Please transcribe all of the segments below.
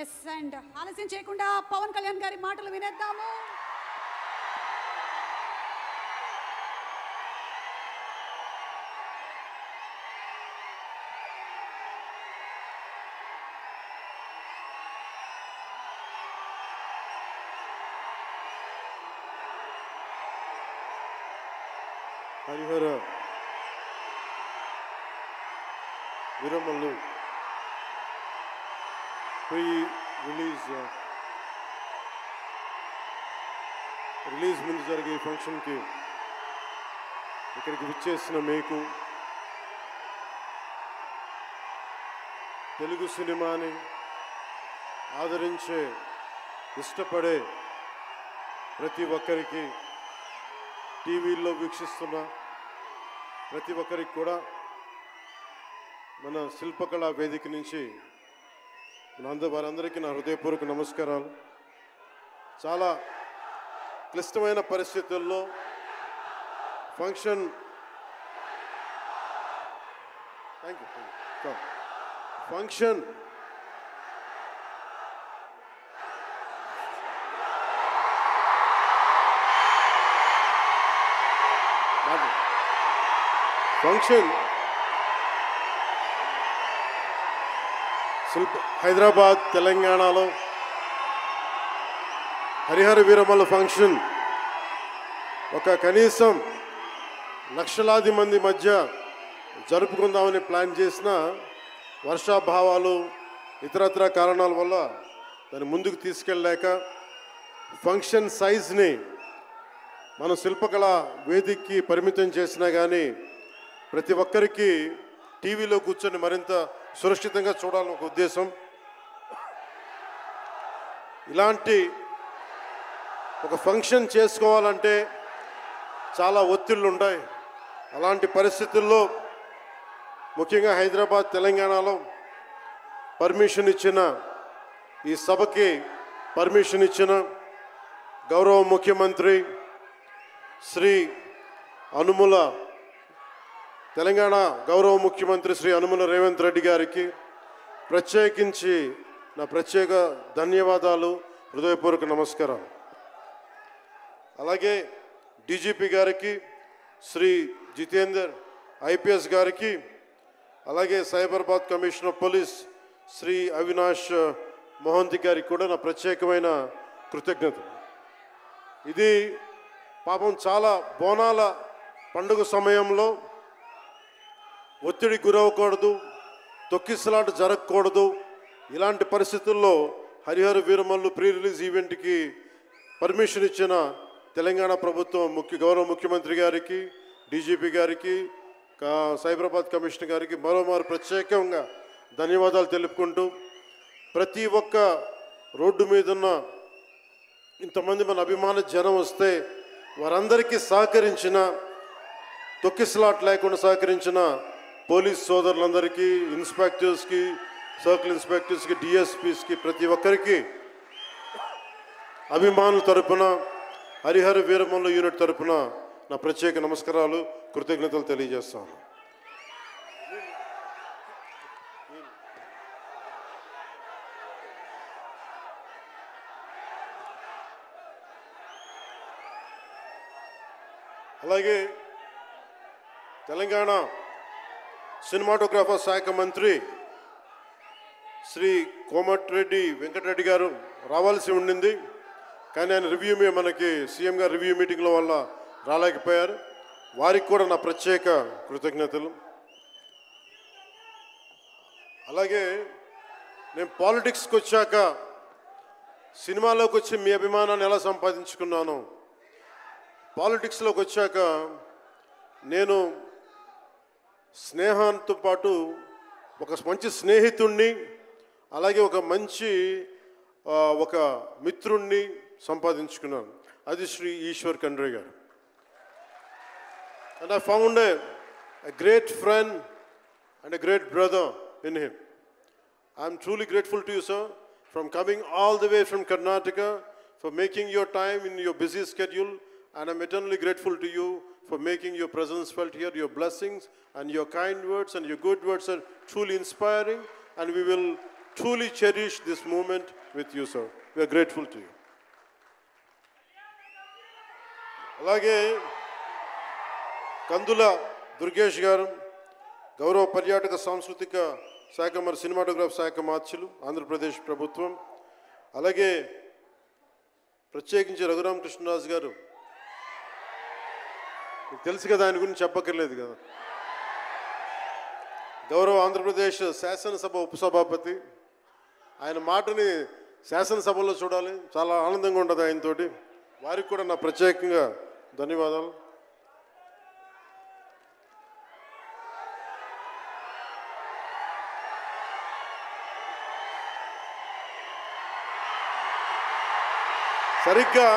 Yes and ఆలస్యం చేయకుండా పవన్ కళ్యాణ్ గారి మాటలు వినేద్దాము. హరిహర వీరమల్లు రిలీజ్ ముందు జరిగే ఫంక్షన్కి ఇక్కడికి విచ్చేసిన మీకు, తెలుగు సినిమాని ఆదరించే ఇష్టపడే ప్రతి ఒక్కరికి, టీవీల్లో వీక్షిస్తున్న ప్రతి ఒక్కరికి కూడా మన శిల్పకళా వేదిక నుంచి వారందరికీ నా హృదయపూర్వక నమస్కారాలు. చాలా క్లిష్టమైన పరిస్థితుల్లో ఫంక్షన్ హైదరాబాద్ తెలంగాణలో హరిహర వీరమల్లు ఫంక్షన్ ఒక కనీసం లక్షలాది మంది మధ్య జరుపుకుందామని ప్లాన్ చేసిన వర్షాభావాలు ఇతరత్ర కారణాల వల్ల దాన్ని ముందుకు తీసుకెళ్ళలేక ఫంక్షన్ సైజ్ని మనం శిల్పకళ వేదికకి పరిమితం చేసినా కానీ ప్రతి ఒక్కరికి టీవీలో కూర్చొని మరింత సురక్షితంగా చూడాలని ఒక ఉద్దేశం. ఇలాంటి ఒక ఫంక్షన్ చేసుకోవాలంటే చాలా ఒత్తిళ్ళు ఉంటాయి. అలాంటి పరిస్థితుల్లో ముఖ్యంగా హైదరాబాద్ తెలంగాణలో పర్మిషన్ ఇచ్చిన, ఈ సభకి పర్మిషన్ ఇచ్చిన గౌరవ ముఖ్యమంత్రి శ్రీ అనుముల తెలంగాణ గౌరవ ముఖ్యమంత్రి శ్రీ అనుముల రేవంత్ రెడ్డి గారికి ప్రత్యేకించి నా ప్రత్యేక ధన్యవాదాలు, హృదయపూర్వక నమస్కారాలు. అలాగే డీజీపీ గారికి, శ్రీ జితేందర్ ఐపీఎస్ గారికి, అలాగే సైబరాబాద్ కమిషనర్ పోలీస్ శ్రీ అవినాష్ మోహంతి గారికి కూడా నా ప్రత్యేకమైన కృతజ్ఞతలు. ఇది పాపం చాలా బోనాల పండుగ సమయంలో ఒత్తిడి గురవకూడదు, తొక్కిసలాట జరగకూడదు. ఇలాంటి పరిస్థితుల్లో హరిహర వీరమల్లు ప్రీ రిలీజ్ ఈవెంట్కి పర్మిషన్ ఇచ్చిన తెలంగాణ ప్రభుత్వం గౌరవ ముఖ్యమంత్రి గారికి, డీజీపీ గారికి, సైబరాబాద్ కమిషనర్ గారికి మరోమారు ప్రత్యేకంగా ధన్యవాదాలు తెలుపుకుంటూ, ప్రతి ఒక్క రోడ్డు మీదున్న ఇంతమంది మన అభిమాన జనం వస్తే వారందరికీ సహకరించిన, తొక్కిసలాట లేకుండా సహకరించిన పోలీస్ సోదరులందరికీ, ఇన్స్పెక్టర్స్కి, సర్కిల్ ఇన్స్పెక్టర్స్కి, డిఎస్పీస్కి, ప్రతి ఒక్కరికి అభిమానుల తరపున, హరిహర వీరమల్లు యూనిట్ తరపున నా ప్రత్యేక నమస్కారాలు, కృతజ్ఞతలు తెలియజేస్తాను. అలాగే తెలంగాణ సినిమాటోగ్రాఫర్ శాఖ మంత్రి శ్రీ కోమటిరెడ్డి వెంకటరెడ్డి గారు రావాల్సి ఉండింది, కానీ ఆయన మనకి సీఎం గారు రివ్యూ మీటింగ్ల వల్ల రాలేకపోయారు. వారికి కూడా నా ప్రత్యేక కృతజ్ఞతలు. అలాగే నేను పాలిటిక్స్కి వచ్చాక సినిమాలోకి వచ్చి మీ అభిమానాన్ని ఎలా సంపాదించుకున్నాను, పాలిటిక్స్లోకి వచ్చాక నేను స్నేహంతో పాటు ఒక మంచి స్నేహితుణ్ణి, అలాగే ఒక మంచి ఒక మిత్రుణ్ణి సంపాదించుకున్నాను. అది శ్రీ ఈశ్వర్ ఖండ్రే గారు. And I found a great friend and a great brother in him. I'm truly grateful to you, sir, from coming all the way from Karnataka, for making your time in your busy schedule, and I'm eternally grateful to you for making your presence felt here. Your blessings and your kind words and your good words are truly inspiring, and we will truly cherish this moment with you, sir. We are grateful to you. అలాగే కందుల దుర్గేష్ గారు గౌరవ పర్యాటక సాంస్కృతిక శాఖ మరి cinematograph శాఖ మార్చులు ఆంధ్రప్రదేశ్ ప్రభుత్వం. అలాగే ప్రత్యేకించి రఘురామకృష్ణరాజు గారు, మీకు తెలుసు కదా, ఆయన గురించి చెప్పక్కర్లేదు కదా. గౌరవ ఆంధ్రప్రదేశ్ శాసనసభ ఉపసభాపతి, ఆయన మాటని శాసనసభలో చూడాలి, చాలా ఆనందంగా ఉంటుంది ఆయనతోటి. వారికి కూడా నా ప్రత్యేకంగా ధన్యవాదాలు. సరిగ్గా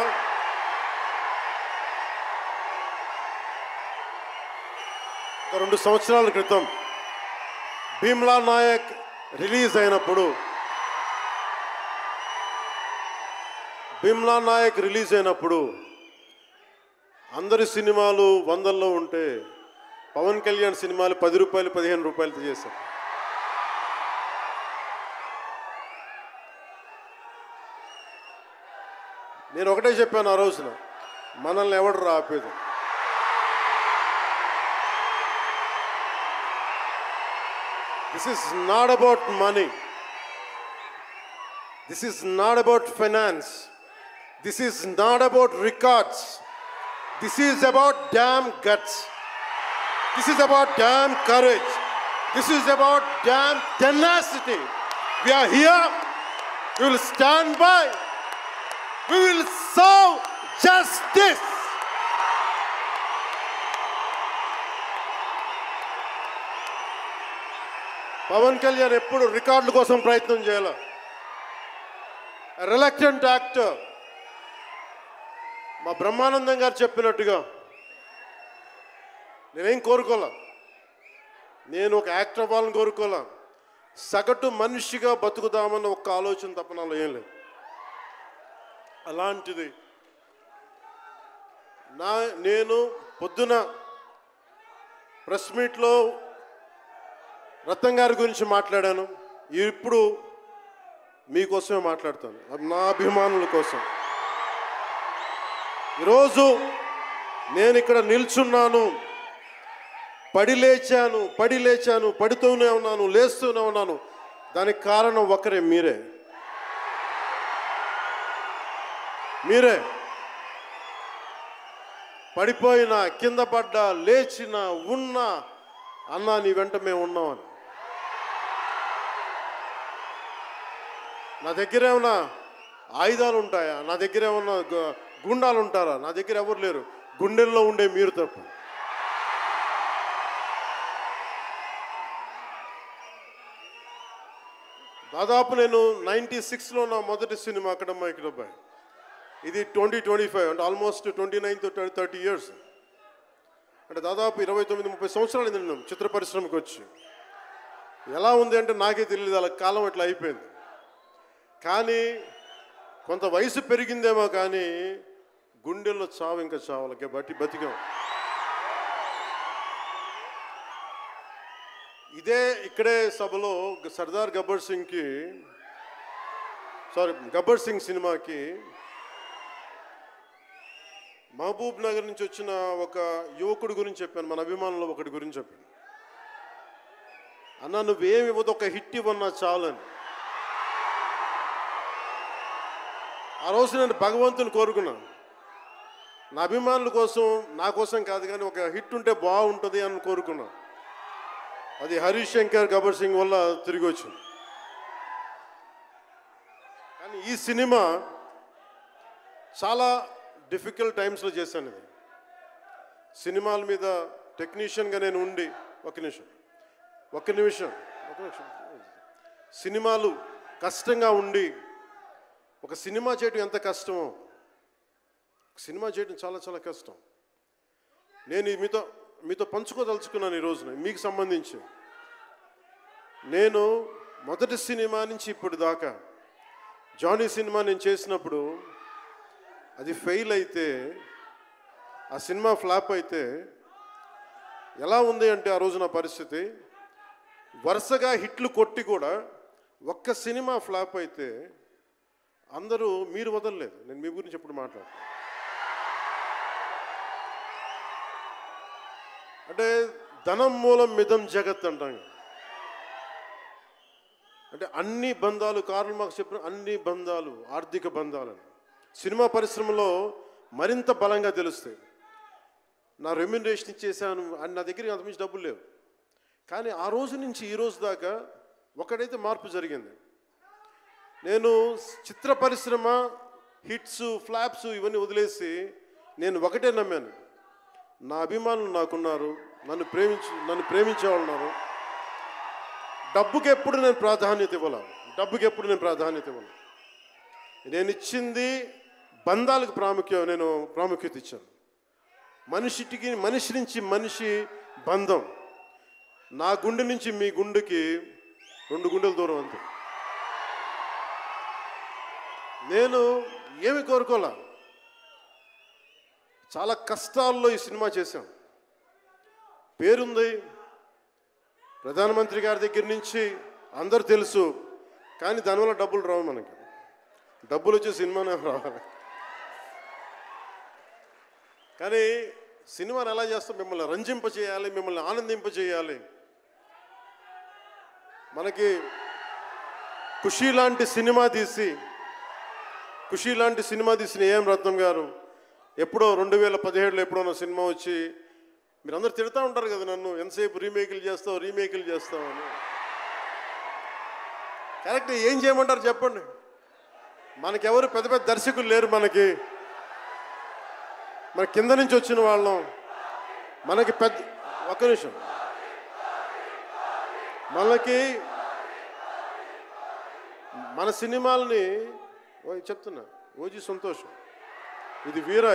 ఒక 2 సంవత్సరాల క్రితం భీమ్లా నాయక్ రిలీజ్ అయినప్పుడు అందరి సినిమాలు 100లో ఉంటే పవన్ కళ్యాణ్ సినిమాలు 10 రూపాయలు 15 రూపాయలతో చేశారు. నేను ఒకటే చెప్పాను ఆ రోజున, మనల్ని ఎవడు ఆపేది. This is not about money. This is not about finance. This is not about records. This is about damn guts. This is about damn courage. This is about damn tenacity. We are here. We will stand by. We will serve justice. Pawan Kalyan ఎప్పుడు రికార్డుల కోసం ప్రయత్నం చేయాల. Reluctant actor. మా బ్రహ్మానందం గారు చెప్పినట్టుగా నేనేం కోరుకోలే, నేను ఒక యాక్టర్ అవ్వాలని కోరుకోలే, సగటు మనిషిగా బతుకుదామన్న ఒక్క ఆలోచన తప్ప నాలో ఏం లేదు. అలాంటిది నేను పొద్దున ప్రెస్ మీట్లో రత్నం గారి గురించి మాట్లాడాను, ఇప్పుడు మీకోసమే మాట్లాడతాను, నా అభిమానుల కోసం. ఈరోజు నేను ఇక్కడ నిల్చున్నాను, పడి లేచాను, పడుతూనే ఉన్నాను, లేస్తూనే ఉన్నాను. దానికి కారణం ఒకరే, మీరే. పడిపోయినా, కింద పడ్డా, లేచినా, ఉన్నా, అన్నా నీ వెంట మేము ఉన్నామని. నా దగ్గర ఏమన్నా ఆయుధాలు ఉంటాయా? నా దగ్గర ఏమన్నా గుండాలు ఉంటారా? నా దగ్గర ఎవరు లేరు, గుండెల్లో ఉండే మీరు తప్ప. దాదాపు నేను 96లో నా మొదటి సినిమా అక్కడమ్మ ఇక్కడబ్బాయి. ఇది 2025 అంటే ఆల్మోస్ట్ 29 to 30 years. అంటే దాదాపు 29-30 సంవత్సరాలు నేను చిత్ర పరిశ్రమకు వచ్చి. ఎలా ఉంది అంటే నాకే తెలియదు, అలా కాలం అట్లా అయిపోయింది. కానీ కొంత వయసు పెరిగిందేమో కానీ గుండెల్లో చావు ఇంకా చావాలకే బతికాం. ఇక్కడే సభలో సర్దార్ గబ్బర్ సింగ్ సినిమాకి మహబూబ్ నగర్ నుంచి వచ్చిన ఒక యువకుడి గురించి చెప్పాను, మన అభిమానులు ఒకటి గురించి చెప్పాను. అన్నా నువ్వేమి ఇవ్వదు, ఒక హిట్ ఇవ్వన్నా చాలని. ఆ రోజు నేను భగవంతుని కోరుకున్నాను, నా అభిమానుల కోసం, నా కోసం కాదు కానీ ఒక హిట్ ఉంటే బాగుంటుంది అని కోరుకున్నాను. అది హరీష్ శంకర్ గబ్బర్ సింగ్ వల్ల తిరిగి వచ్చింది. కానీ ఈ సినిమా చాలా డిఫికల్ట్ టైమ్స్లో చేశాను. ఇది సినిమాల మీద టెక్నీషియన్గా నేను ఉండి ఒక నిమిషం సినిమాలు కష్టంగా ఉండి, ఒక సినిమా చేయడం ఎంత కష్టమో, సినిమా చేయడం చాలా చాలా కష్టం. నేను మీతో పంచుకోదలుచుకున్నాను ఈ రోజున. మీకు సంబంధించి నేను మొదటి సినిమా నుంచి ఇప్పుడు దాకా జానీ సినిమా నేను చేసినప్పుడు అది ఫెయిల్ అయితే, ఆ సినిమా ఫ్లాప్ అయితే ఎలా ఉంది అంటే ఆ రోజు నా పరిస్థితి, వరుసగా హిట్లు కొట్టి కూడా ఒక్క సినిమా ఫ్లాప్ అయితే అందరూ మీరు వదలలేదు. నేను మీ గురించి ఎప్పుడు మాట్లాడతాను. అంటే ధనం మూలం మిదం జగత్ అంటాం. అంటే అన్ని బంధాలు, కార్ల్ మార్క్స్ చెప్పిన అన్ని బంధాలు ఆర్థిక బంధాలని సినిమా పరిశ్రమలో మరింత బలంగా తెలుస్తాయి. నా రెమ్యునరేషన్ ఇచ్చేసాను అని నా దగ్గర అంతమించి డబ్బులు లేవు. కానీ ఆ రోజు నుంచి ఈ రోజు దాకా ఒకటైతే మార్పు జరిగింది. నేను చిత్ర పరిశ్రమ హిట్స్ ఫ్లాప్స్ ఇవన్నీ వదిలేసి నేను ఒకటే నమ్మాను, నా అభిమానులు నాకున్నారు, నన్ను ప్రేమించేవాళ్ళు ఉన్నారు. డబ్బుకి ఎప్పుడు నేను ప్రాధాన్యత ఇవ్వాలి. నేను ఇచ్చింది బంధాలకు ప్రాముఖ్యత ఇచ్చాను. మనిషి నుంచి మనిషి బంధం. నా గుండె నుంచి మీ గుండెకి 2 గుండెల దూరం అంతే. నేను ఏమి కోరుకోలే, చాలా కష్టాల్లో ఈ సినిమా చేశాం. పేరుంది, ప్రధానమంత్రి గారి దగ్గర నుంచి అందరు తెలుసు. కానీ దానివల్ల డబ్బులు రావు. మనకి డబ్బులు వచ్చే సినిమానే రావాలి. కానీ సినిమాని ఎలా చేస్తాం? మిమ్మల్ని రంజింపజేయాలి, మిమ్మల్ని ఆనందింపజేయాలి. మనకి ఖుషీ లాంటి సినిమా తీసిన ఏఎం రత్నం గారు ఎప్పుడో 2017లో ఎప్పుడో సినిమా వచ్చి మీరందరూ తిడతా ఉంటారు కదా నన్ను, ఎంతసేపు రీమేకులు చేస్తావు అని. కరెక్ట్, ఏం చేయమంటారు చెప్పండి? మనకెవరు పెద్ద పెద్ద దర్శకులు లేరు. మన కింద నుంచి వచ్చిన వాళ్ళం. మనకి ఒక్క నిమిషం, మన సినిమాలని చెప్తున్నా, ఓజీ సంతోషం, ఇది వీరా,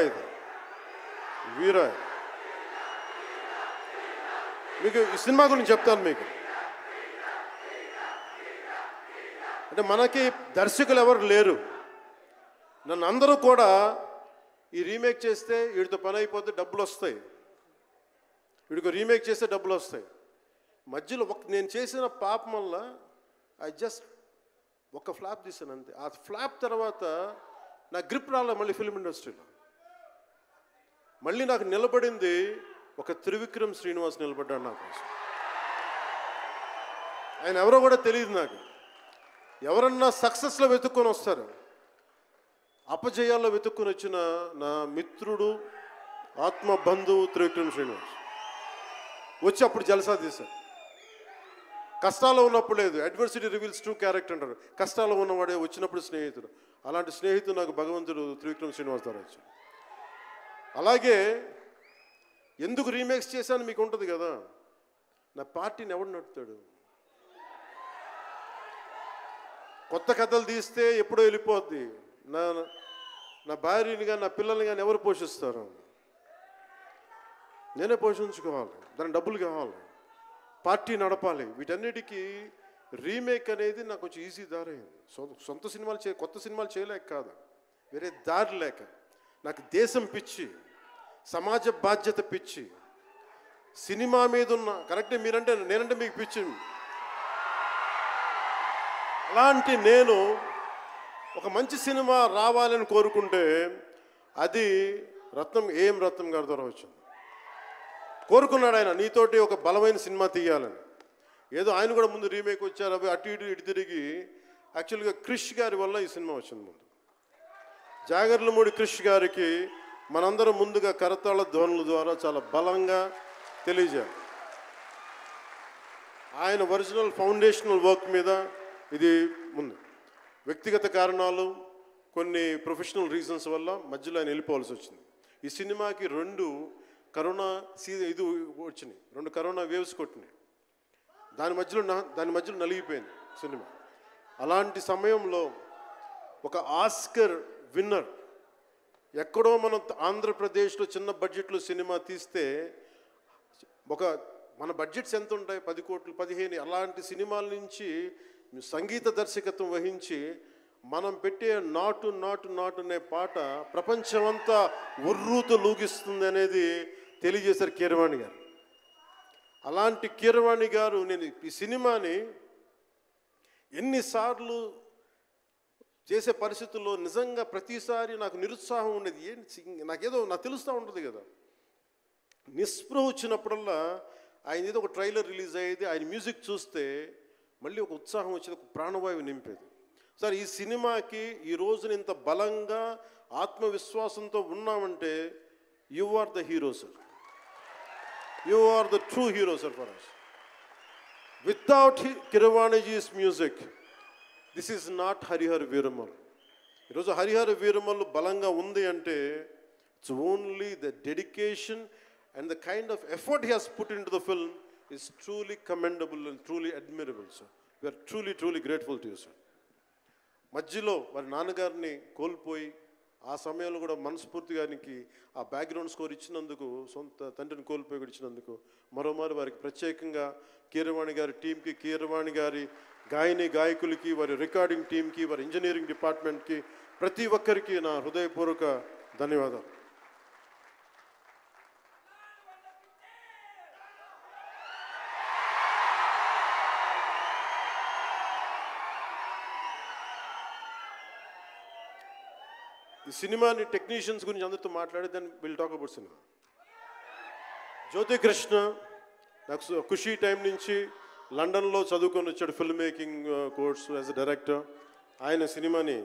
మీకు ఈ సినిమా గురించి చెప్తాను మీకు. అంటే మనకి దర్శకులు ఎవరు లేరు. నన్ను అందరూ కూడా ఈ రీమేక్ చేస్తే వీడితో పని అయిపోతే డబ్బులు వస్తాయి, వీడికి రీమేక్ చేస్తే డబ్బులు వస్తాయి. మధ్యలో నేను చేసిన పాపం వల్ల ఒక ఫ్లాప్ తీసాను అంతే. ఆ ఫ్లాప్ తర్వాత నా గ్రిప్ రాలే మళ్ళీ ఫిల్మ్ ఇండస్ట్రీలో. మళ్ళీ నాకు నిలబడింది ఒక త్రివిక్రమ్ శ్రీనివాస్ నిలబడ్డాడు నా కోసం. ఆయన ఎవరో కూడా తెలియదు నాకు. ఎవరన్నా సక్సెస్లో వెతుక్కొని వస్తారు, అపజయాల్లో వెతుక్కుని వచ్చిన నా మిత్రుడు, ఆత్మ బంధువు త్రివిక్రమ్ శ్రీనివాస్ వచ్చి అప్పుడు జలసా తీశారు. కష్టాల్లో ఉన్నప్పుడు లేదు, అడ్వర్సిటీ రివీల్స్ ట్రూ క్యారెక్టర్ అంటారు. కష్టాల్లో ఉన్నవాడే వచ్చినప్పుడు స్నేహితుడు. అలాంటి స్నేహితుడు నాకు భగవంతుడు త్రివిక్రమ్ శ్రీనివాస్ ద్వారా వచ్చాడు. అలాగే ఎందుకు రీమేక్స్ చేశాను మీకు ఉంటుంది కదా. నా పార్టీని ఎవడు నడుపుతాడు? కొత్త కథలు తీస్తే ఎప్పుడో వెళ్ళిపోద్ది. నా భార్యని కానీ నా పిల్లల్ని కానీ ఎవరు పోషిస్తారు? నేనే పోషించుకోవాలి, దానికి డబ్బులు కావాలి, పార్టీ నడపాలి. వీటన్నిటికీ రీమేక్ అనేది నాకు కొంచెం ఈజీ దారి అయింది. సొంత సినిమాలు కొత్త సినిమాలు చేయలేక కాదు, వేరే దారి లేక. నాకు దేశం పిచ్చి, సమాజ బాధ్యత పిచ్చి, సినిమా మీద ఉన్న కరెక్టే. నేనంటే మీకు పిచ్చి. అలాంటి నేను ఒక మంచి సినిమా రావాలని కోరుకుంటే అది ఏఎం రత్నం గారి ద్వారా వచ్చింది. కోరుకున్నాడు ఆయన, నీతోటి ఒక బలమైన సినిమా తీయాలని. ఏదో ఆయన కూడా ముందు రీమేక్ వచ్చారు, అవి అటు ఇటు తిరిగి యాక్చువల్గా క్రిష్ గారి వల్ల ఈ సినిమా వచ్చింది. ముందు జాగర్లమూడి క్రిష్ గారికి మనందరం ముందుగా కరతాళ ధ్వనుల ద్వారా చాలా బలంగా తెలియజేయాలి. ఆయన ఒరిజినల్ ఫౌండేషనల్ వర్క్ మీద ఇది ముందు. వ్యక్తిగత కారణాలు, కొన్ని ప్రొఫెషనల్ రీజన్స్ వల్ల మధ్యలో ఆయన వెళ్ళిపోవాల్సి వచ్చింది. ఈ సినిమాకి 2 కరోనా ఇది వచ్చినాయి, 2 కరోనా వేవ్స్ కొట్టినాయి. దాని మధ్యలో నలిగిపోయింది సినిమా. అలాంటి సమయంలో ఒక ఆస్కర్ విన్నర్ ఎక్కడో మనం ఆంధ్రప్రదేశ్లో చిన్న బడ్జెట్లో సినిమా తీస్తే మన బడ్జెట్స్ ఎంత ఉంటాయి? 10 కోట్లు 15. అలాంటి సినిమాల నుంచి సంగీత దర్శకత్వం వహించి మనం పెట్టే నాటు నాటు నాటు అనే పాట ప్రపంచమంతా ఉర్రూతో లూగిస్తుంది అనేది తెలియజేశారు కీరవాణి గారు. అలాంటి కీరవాణి గారు నేను ఈ సినిమాని ఎన్నిసార్లు చేసే పరిస్థితుల్లో నిజంగా ప్రతిసారి నాకు నిరుత్సాహం ఉండేది. నాకేదో నాకు తెలుస్తూ ఉంటుంది కదా, నిస్పృహ వచ్చినప్పుడల్లా ఆయన ఏదో ఒక ట్రైలర్ రిలీజ్ అయ్యేది, ఆయన మ్యూజిక్ చూస్తే మళ్ళీ ఒక ఉత్సాహం వచ్చేది, ఒక ప్రాణవాయువు నింపేది. సార్, ఈ సినిమాకి ఈ రోజున ఇంత బలంగా ఆత్మవిశ్వాసంతో ఉన్నామంటే you are the hero sir. You are the true hero sir for us. Without కీరవాణిజీస్ music this is not Harihara Veeramallu. ఈరోజు హరిహర వీరమల్ బలంగా ఉంది అంటే it's only the dedication and the kind of effort he has put into the film is truly commendable and truly admirable, sir. We are truly grateful to you, sir. మధ్యలో వారి నాన్నగారిని కోల్పోయి ఆ సమయంలో కూడా మనస్ఫూర్తి గారికి ఆ బ్యాక్గ్రౌండ్ స్కోర్ ఇచ్చినందుకు, సొంత తండ్రిని కోల్పోయి ఇచ్చినందుకు మరోమారు వారికి ప్రత్యేకంగా కీరవాణి గారి టీంకి, కీరవాణి గారి గాయకులకి, వారి రికార్డింగ్ టీంకి, వారి ఇంజనీరింగ్ డిపార్ట్మెంట్కి, ప్రతి ఒక్కరికి నా హృదయపూర్వక ధన్యవాదాలు. ఈ సినిమాని టెక్నీషియన్స్ గురించి అందరితో మాట్లాడి then will talk about cinema. Jyothi Krishna నాకు ఖుషీ టైం నుంచి లండన్లో చదువుకొని వచ్చాడు, film making course as a director. ఆయన సినిమాని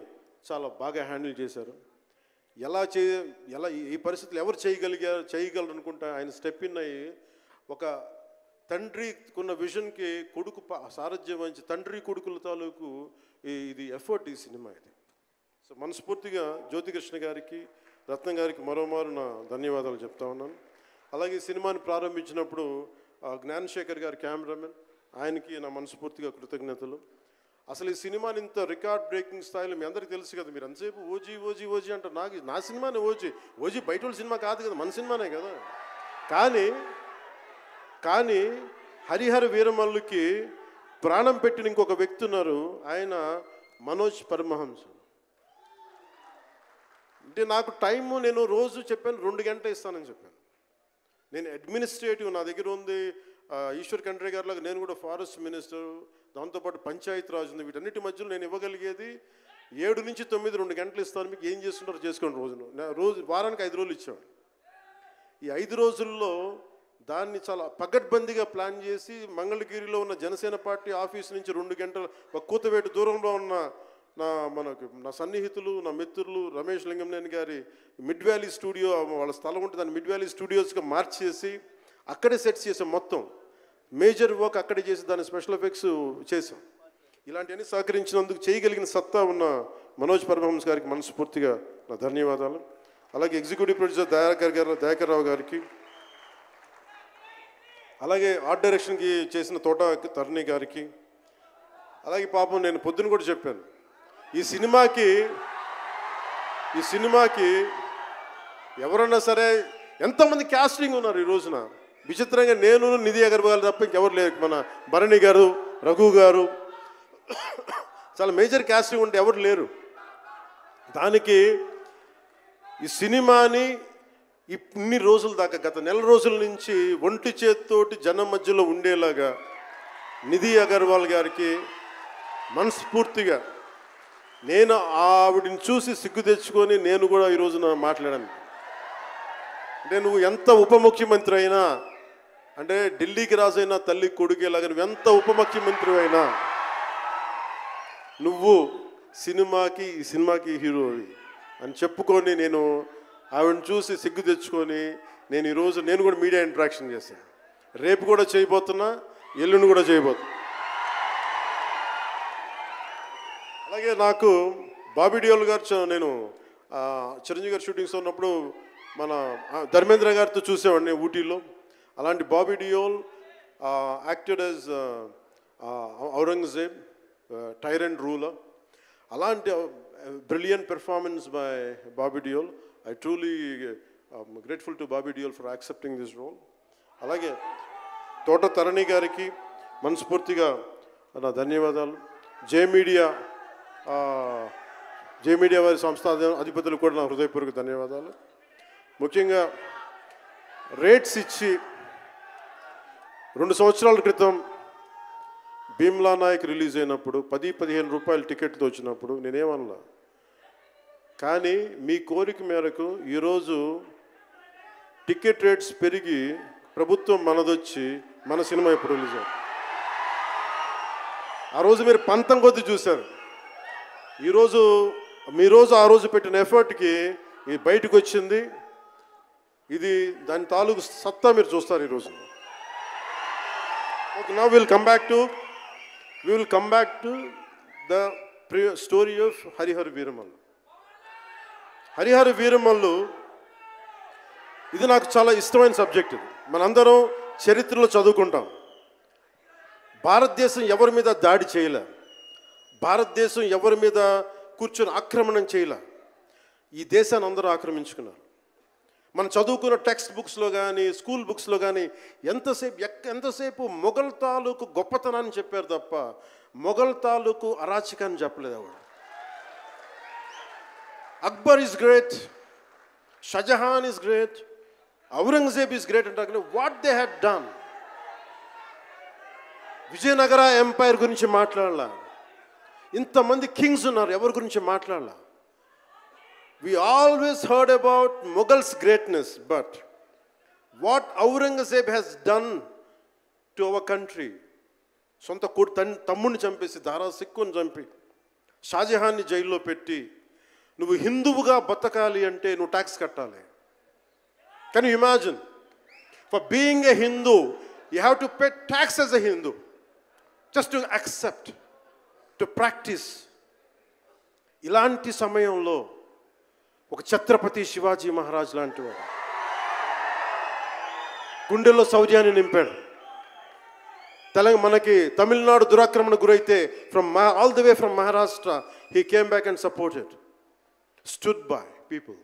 చాలా బాగా హ్యాండిల్ చేశారు. ఎలా ఈ పరిస్థితులు ఎవరు చేయగలరు అనుకుంటా ఆయన స్టెప్ ఇన్ అయ్యి ఒక తండ్రికున్న విజన్కి కొడుకు సారథ్యం వహించి తండ్రి కొడుకుల తాలూకు ఇది ఎఫర్ట్ ఈ సినిమా ఇది. సో మనస్ఫూర్తిగా జ్యోతికృష్ణ గారికి, రత్నం గారికి మరోమారు నా ధన్యవాదాలు చెప్తా ఉన్నాను. అలాగే ఈ సినిమాని ప్రారంభించినప్పుడు జ్ఞానశేఖర్ గారి కెమెరామెన్, ఆయనకి నా మనస్ఫూర్తిగా కృతజ్ఞతలు. అసలు ఈ సినిమాని ఇంత రికార్డ్ బ్రేకింగ్ స్థాయిలో మీ అందరికీ తెలుసు కదా, మీరు అంతసేపు ఓజీ అంటారు. నా సినిమానే ఓజీ బయట వాళ్ళ సినిమా కాదు కదా, మన సినిమానే కదా. కానీ హరిహర వీరమల్లుకి ప్రాణం పెట్టిన ఇంకొక వ్యక్తి ఉన్నారు, ఆయన మనోజ్ పరమహంస. అంటే నాకు టైము నేను రోజు చెప్పాను 2 గంటలు ఇస్తానని చెప్పాను. నేను అడ్మినిస్ట్రేటివ్ నా దగ్గర ఉంది, ఈశ్వర్ ఖండ్రే గారిలాగా నేను కూడా ఫారెస్ట్ మినిస్టర్, దాంతోపాటు పంచాయతీ రాజ్ ఉంది. వీటన్నిటి మధ్యలో నేను ఇవ్వగలిగేది 7 నుంచి 9 2 గంటలు ఇస్తాను. మీకు ఏం చేస్తుంటారో చేసుకోండి. వారానికి 5 రోజులు ఇచ్చేవాడు. ఈ 5 రోజుల్లో దాన్ని చాలా పగడ్బందీగా ప్లాన్ చేసి మంగళగిరిలో ఉన్న జనసేన పార్టీ ఆఫీస్ నుంచి 2 గంటల ఒక కూతవేటు దూరంలో ఉన్న నా సన్నిహితులు, నా మిత్రులు రమేష్ లింగంనేని గారి మిడ్ వ్యాలీ స్టూడియో, వాళ్ళ స్థలం ఉంటే దాన్ని మిడ్ వ్యాలీ స్టూడియోస్గా మార్చేసి అక్కడే సెట్స్ చేసాం. మొత్తం మేజర్ వర్క్ అక్కడే చేసి దాని స్పెషల్ ఎఫెక్ట్స్ చేసాం. ఇలాంటివన్నీ సహకరించినందుకు, చేయగలిగిన సత్తా ఉన్న మనోజ్ పరమహంస గారికి మనస్ఫూర్తిగా నా ధన్యవాదాలు. అలాగే ఎగ్జిక్యూటివ్ ప్రొడ్యూసర్ దయాకర్ రావు గారికి, అలాగే ఆర్ట్ డైరెక్షన్కి చేసిన తోట తరుణి గారికి, అలాగే పాపం నేను పొద్దున కూడా చెప్పాను, ఈ సినిమాకి ఎవరన్నా సరే ఎంతమంది క్యాస్టింగ్ ఉన్నారు ఈ రోజున. విచిత్రంగా నేను, నిధి అగర్వాల్ తప్ప ఇంకెవరు లేరు. మన భరణి గారు, రఘు గారు, చాలా మేజర్ క్యాస్టింగ్ ఉంటే ఎవరు లేరు. దానికి ఈ సినిమాని ఇన్ని రోజుల దాకా, గత నెల రోజుల నుంచి ఒంటి చేత్తోటి జనం మధ్యలో ఉండేలాగా నిధి అగర్వాల్ గారికి మనస్ఫూర్తిగా నేను ఆవిడని చూసి సిగ్గు తెచ్చుకొని నేను కూడా ఈ రోజున మాట్లాడాను. అంటే నువ్వు ఎంత ఉప ముఖ్యమంత్రి అయినా, అంటే ఢిల్లీకి రాజైనా తల్లి కొడుకేలాగా నువ్వు ఎంత ఉప ముఖ్యమంత్రి అయినా నువ్వు ఈ సినిమాకి హీరోవి అని చెప్పుకొని నేను ఆవిడని చూసి సిగ్గు తెచ్చుకొని నేను కూడా మీడియా ఇంటరాక్షన్ చేశాను. రేపు కూడా చేయబోతున్నా, ఎల్లుండి కూడా చేయబోతున్నా. అలాగే నాకు బాబీ డియోల్ గారు, నేను చిరంజీవి గారు షూటింగ్స్ ఉన్నప్పుడు మన ధర్మేంద్ర గారితో చూసేవాడిని ఊటీలో. అలాంటి Bobby Deol acted as Aurangzeb, tyrant ruler. అలాంటి brilliant performance by Bobby Deol. I truly grateful to Bobby Deol for accepting this role. అలాగే తోట తరణి గారికి మనస్ఫూర్తిగా నా ధన్యవాదాలు. జే మీడియా వారి సంస్థ అధిపతులకు కూడా నా హృదయపూర్వక ధన్యవాదాలు. ముఖ్యంగా రేట్స్ ఇచ్చి 2 సంవత్సరాల క్రితం భీమ్లా నాయక్ రిలీజ్ అయినప్పుడు 10-15 రూపాయల టికెట్తో వచ్చినప్పుడు నేనేమనలా. కానీ మీ కోరిక మేరకు ఈరోజు టికెట్ రేట్స్ పెరిగి ప్రభుత్వం మనదొచ్చి మన సినిమా ఇప్పుడు రిలీజ్ అవుతుంది. ఆ రోజు మీరు పంతం కొద్ది చూశారు. ఈరోజు ఆ రోజు పెట్టిన ఎఫర్ట్కి ఇది బయటకు వచ్చింది. ఇది దాని తాలూకు సత్తా మీరు చూస్తారు ఈరోజు. Okay, now will come back to the story of Harihara Veeramallu. Harihara Veeramallu ఇది నాకు చాలా ఇష్టమైన సబ్జెక్ట్. ఇది మనందరం చరిత్రలో చదువుకుంటాం. భారతదేశం ఎవరి మీద దాడి చేయలే, భారతదేశం ఎవరి మీద కూర్చొని ఆక్రమణం చేయలే. ఈ దేశాన్ని అందరూ ఆక్రమించుకున్నారు. మనం చదువుకున్న టెక్స్ట్ బుక్స్లో కానీ స్కూల్ బుక్స్లో కానీ ఎంతసేపు మొఘల్ తాలూకు గొప్పతనాన్ని చెప్పారు తప్ప మొఘల్ తాలూకు అరాచకాన్ని చెప్పలేదు ఎవరు. Akbar is great, Shahjahan is great, Aurangzeb is great అంటే what they had done. Vijayanagara empire గురించి మాట్లాడాల. ఇంతమంది కింగ్స్ ఉన్నారు, ఎవరి గురించి మాట్లాడాల. We always heard about Mughals' greatness, but what Aurangzeb has done to our country, సొంత తమ్ముడిని చంపేసి దారా సిక్కుని చంపి షాజహాన్ని జైల్లో పెట్టి నువ్వు హిందువుగా బతకాలి అంటే నువ్వు ట్యాక్స్ కట్టాలి. Can you imagine? For being a Hindu you have to pay tax as a Hindu, just to accept, to practice. ఇలాంటి సమయంలో ఒక ఛత్రపతి శివాజీ మహారాజ్ లాంటి వాడు గుండెల్లో శౌర్యాన్ని నింపాడు. మనకి తమిళనాడు దురాక్రమణ గురైతే all the way from Maharashtra he came back and supported, stood by people.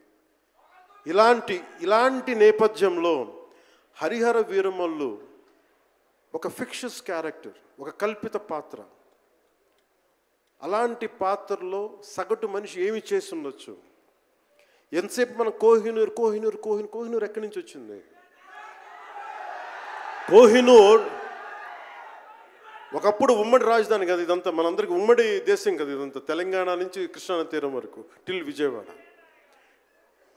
ఇలాంటి నేపథ్యంలో హరిహర వీరమల్లు ఒక ఫిక్షస్ క్యారెక్టర్, ఒక కల్పిత పాత్ర. అలాంటి పాత్రలో సగటు మనిషి ఏమి చేసి ఉండొచ్చు? ఎంతసేపు మనం కోహినూర్ ఎక్కడి నుంచి వచ్చింది? కోహినూర్ ఒకప్పుడు ఉమ్మడి రాజధాని కదా ఇదంతా, మనందరికీ ఉమ్మడి దేశం కదా ఇదంతా, తెలంగాణ నుంచి కృష్ణానది తీరం వరకు టిల్ విజయవాడ.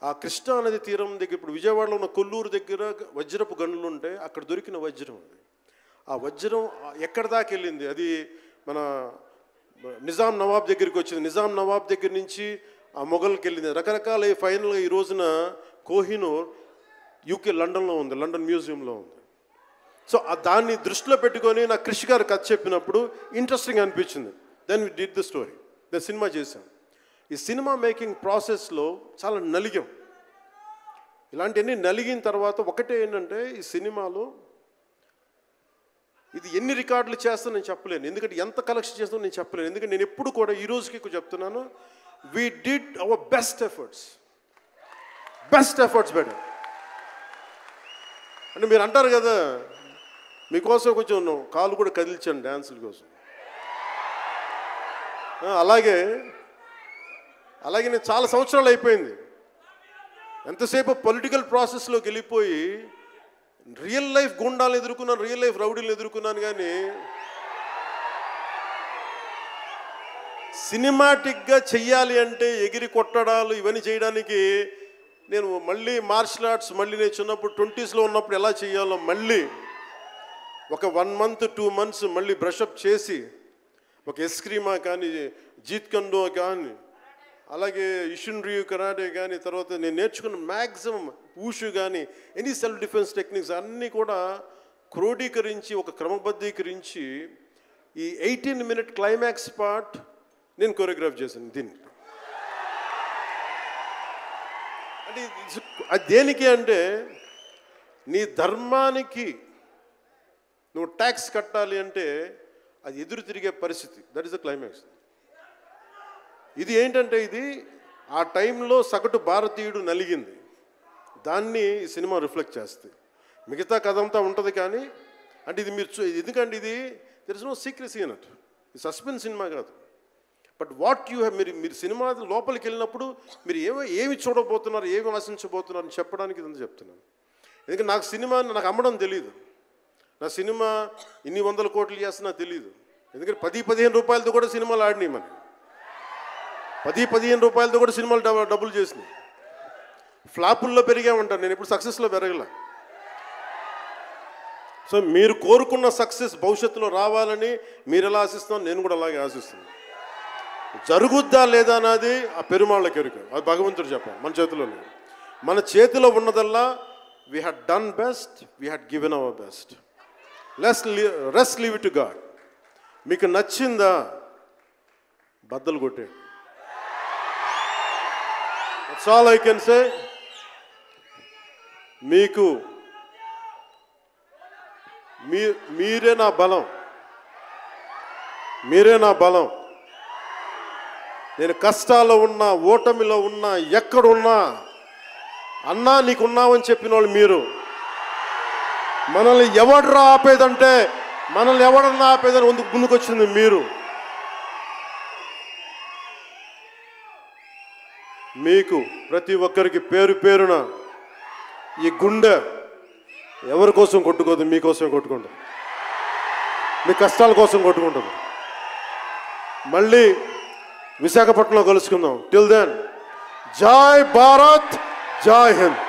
ఆ కృష్ణానది తీరం దగ్గర ఇప్పుడు విజయవాడలో ఉన్న కొల్లూరు దగ్గర వజ్రపు గనులు ఉంటే అక్కడ దొరికిన వజ్రం అది. ఆ వజ్రం ఎక్కడి దాకా వెళ్ళింది? అది మన నిజాం నవాబ్ దగ్గరికి వచ్చింది. నిజాం నవాబ్ దగ్గర నుంచి ఆ మొఘల్కి వెళ్ళింది. రకరకాల ఫైనల్గా ఈ రోజున కోహినూర్ యూకే లండన్లో ఉంది, లండన్ మ్యూజియంలో ఉంది. సో దాన్ని దృష్టిలో పెట్టుకొని నాకు కృషి గారు కథ చెప్పినప్పుడు ఇంట్రెస్టింగ్ అనిపించింది. Then we did the story, then cinema చేశాం. ఈ సినిమా మేకింగ్ ప్రాసెస్లో చాలా నలిగాం. ఇలాంటివన్నీ నలిగిన తర్వాత ఒకటే ఏంటంటే ఈ సినిమాలో ఇది ఎన్ని రికార్డులు చేస్తా నేను చెప్పలేను, ఎందుకంటే ఎంత కలెక్షన్ చేస్తానో నేను చెప్పలేను. ఎందుకంటే నేను ఎప్పుడు కూడా ఈ రోజుకి చెప్తున్నాను, we did our best efforts better. అంటే మీరు అంటారు కదా, మీకోసం కొంచెం కాలు కూడా కదిల్చాను డ్యాన్సుల కోసం. అలాగే నేను చాలా సంవత్సరాలు అయిపోయింది. ఎంతసేపు పొలిటికల్ ప్రాసెస్లోకి వెళ్ళిపోయి రియల్ లైఫ్ గుండాలను ఎదుర్కొన్నాను, రియల్ లైఫ్ రౌడీలను ఎదుర్కొన్నాను. కానీ సినిమాటిక్గా చెయ్యాలి అంటే ఎగిరి కొట్టడాలు ఇవన్నీ చేయడానికి నేను మళ్ళీ మార్షల్ ఆర్ట్స్ నేను చిన్నప్పుడు 20s ఉన్నప్పుడు ఎలా చేయాలో మళ్ళీ ఒక 1 month 2 months మళ్ళీ బ్రషప్ చేసి ఒక ఎస్క్రీమా కానీ జీత్ కండో కానీ అలాగే ఇషున్ రియు కరాటే కానీ తర్వాత నేను నేర్చుకున్న మ్యాక్సిమం ఊషు కానీ ఎనీ సెల్ఫ్ డిఫెన్స్ టెక్నిక్స్ అన్నీ కూడా క్రోడీకరించి ఒక క్రమబద్ధీకరించి ఈ 18-minute క్లైమాక్స్ పార్ట్ నేను కొరియోగ్రాఫ్ చేశాను. దీన్ని అంటే అది దేనికి అంటే నీ ధర్మానికి నువ్వు ట్యాక్స్ కట్టాలి అంటే అది ఎదురు తిరిగే పరిస్థితి. That is the climax. ఇది ఏంటంటే ఇది ఆ టైంలో సగటు భారతీయుడు నలిగింది, దాన్ని ఈ సినిమా రిఫ్లెక్ట్ చేస్తుంది. మిగతా కథ అంతా ఉంటుంది కానీ అంటే ఇది మీరు ఎందుకంటే ఇది దెర్ ఇస్ నో సీక్రెసీ అన్నట్టు, ఇది సస్పెన్స్ సినిమా కాదు. బట్ వాట్ యూ హ్యావ్ మీరు సినిమా లోపలికి వెళ్ళినప్పుడు మీరు ఏమి చూడబోతున్నారు, ఏమి ఆశించబోతున్నారు అని చెప్పడానికి ఇదంతా చెప్తున్నాను. ఎందుకంటే నాకు సినిమా నాకు అమ్మడం తెలియదు, నా సినిమా ఇన్ని 100 కోట్లు చేస్తున్నా తెలియదు. ఎందుకంటే 10-15 రూపాయలతో కూడా సినిమాలు ఆడినాయి మనం. 10-15 రూపాయలతో కూడా సినిమాలు డబ్బులు చేసినాయి. ఫ్లాపుల్లో పెరిగామంటాను, నేను ఇప్పుడు సక్సెస్లో పెరగల. సో మీరు కోరుకున్న సక్సెస్ భవిష్యత్తులో రావాలని మీరు ఎలా ఆశిస్తున్నాను, నేను కూడా అలాగే ఆశిస్తున్నాను. జరుగుద్దా లేదా అన్నది ఆ పెరుమాళ్ళకి ఎరుక, అది భగవంతుడు చెప్పాలి, మన చేతిలో లేదు. మన చేతిలో ఉన్నదల్లా we had done best, we had given our best. Rest leave it to God. మీకు నచ్చిందా బద్దలు కొట్టే. That's all I can say. మీకు మీరే నా బలం, మీరే నా బలం. నేను కష్టాల్లో ఉన్నా, ఓటమిలో ఉన్నా, ఎక్కడున్నా అన్నా నీకున్నావని చెప్పిన వాళ్ళు మీరు. మనల్ని ఎవడరా ఆపేదంటే, మనల్ని ఎవడన్నా ఆపేదని ముందుకొచ్చింది మీరు. మీకు ప్రతి ఒక్కరికి పేరు పేరున ఈ గుండె ఎవరి కోసం కొట్టుకోదు, మీకోసం కొట్టుకుంటుంది, మీ కష్టాల కోసం కొట్టుకుంటుంది. మళ్ళీ విశాఖపట్నంలో కలుసుకుందాం. టిల్ దెన్, జై భారత్, జై హింద్.